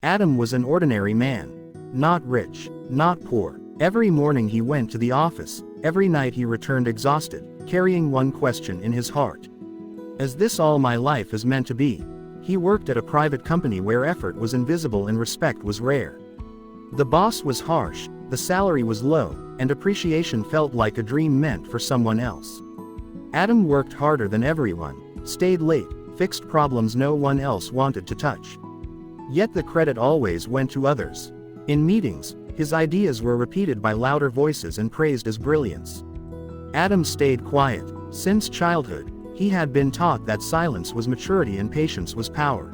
Adam was an ordinary man. Not rich, not poor. Every morning he went to the office, every night he returned exhausted, carrying one question in his heart. Is this all my life is meant to be? He worked at a private company where effort was invisible and respect was rare. The boss was harsh, the salary was low, and appreciation felt like a dream meant for someone else. Adam worked harder than everyone, stayed late, fixed problems no one else wanted to touch. Yet the credit always went to others. In meetings, his ideas were repeated by louder voices and praised as brilliance. Adam stayed quiet. Since childhood, he had been taught that silence was maturity and patience was power.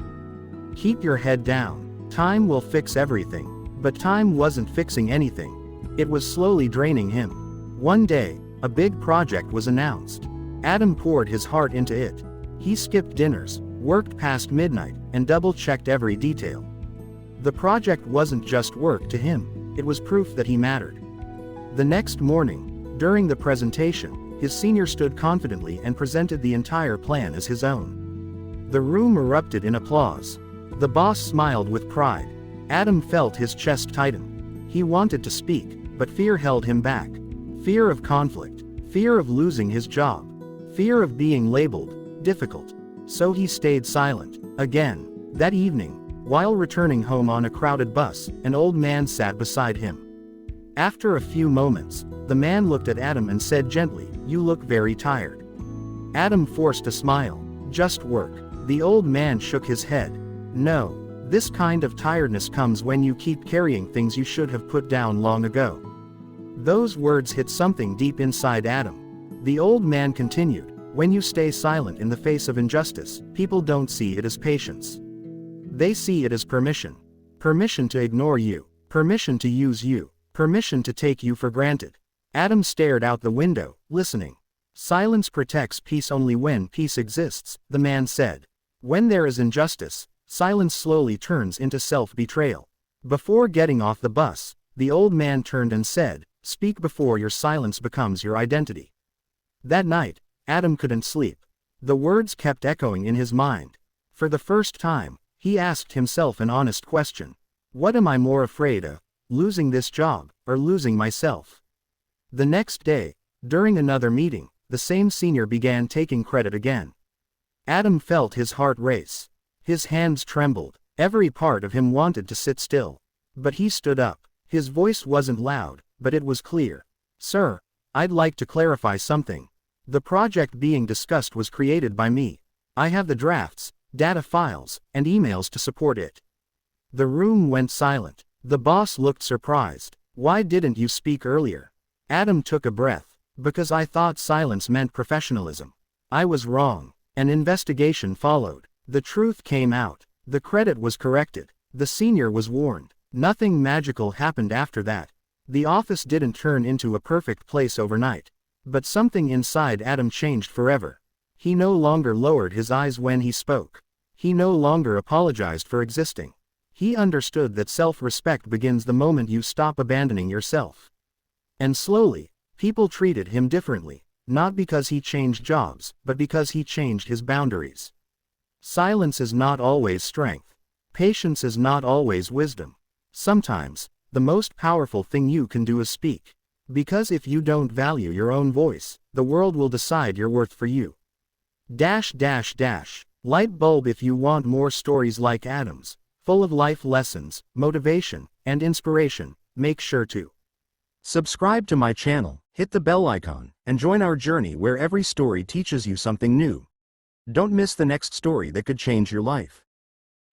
Keep your head down. Time will fix everything. But time wasn't fixing anything. It was slowly draining him. One day, a big project was announced. Adam poured his heart into it. He skipped dinners, worked past midnight, and double-checked every detail. The project wasn't just work to him, it was proof that he mattered. The next morning, during the presentation, his senior stood confidently and presented the entire plan as his own. The room erupted in applause. The boss smiled with pride. Adam felt his chest tighten. He wanted to speak, but fear held him back. Fear of conflict, fear of losing his job, fear of being labeled difficult. So he stayed silent. Again, that evening, while returning home on a crowded bus, an old man sat beside him. After a few moments, the man looked at Adam and said gently, "You look very tired." Adam forced a smile. "Just work." The old man shook his head. "No. This kind of tiredness comes when you keep carrying things you should have put down long ago." Those words hit something deep inside Adam. The old man continued, "When you stay silent in the face of injustice, people don't see it as patience. They see it as permission. Permission to ignore you. Permission to use you. Permission to take you for granted." Adam stared out the window, listening. "Silence protects peace only when peace exists," the man said. "When there is injustice, silence slowly turns into self-betrayal." Before getting off the bus, the old man turned and said, "Speak before your silence becomes your identity." That night, Adam couldn't sleep. The words kept echoing in his mind. For the first time, he asked himself an honest question. What am I more afraid of, losing this job, or losing myself? The next day, during another meeting, the same senior began taking credit again. Adam felt his heart race. His hands trembled. Every part of him wanted to sit still. But he stood up. His voice wasn't loud, but it was clear. "Sir, I'd like to clarify something. The project being discussed was created by me. I have the drafts, data files, and emails to support it." The room went silent. The boss looked surprised. "Why didn't you speak earlier?" Adam took a breath. "Because I thought silence meant professionalism. I was wrong." An investigation followed. The truth came out. The credit was corrected. The senior was warned. Nothing magical happened after that. The office didn't turn into a perfect place overnight. But something inside Adam changed forever. He no longer lowered his eyes when he spoke. He no longer apologized for existing. He understood that self-respect begins the moment you stop abandoning yourself. And slowly, people treated him differently, not because he changed jobs, but because he changed his boundaries. Silence is not always strength. Patience is not always wisdom. Sometimes, the most powerful thing you can do is speak. Because if you don't value your own voice, the world will decide your worth for you. Light bulb. If you want more stories like Adam's, full of life lessons, motivation, and inspiration, make sure to subscribe to my channel, hit the bell icon, and join our journey where every story teaches you something new. Don't miss the next story that could change your life.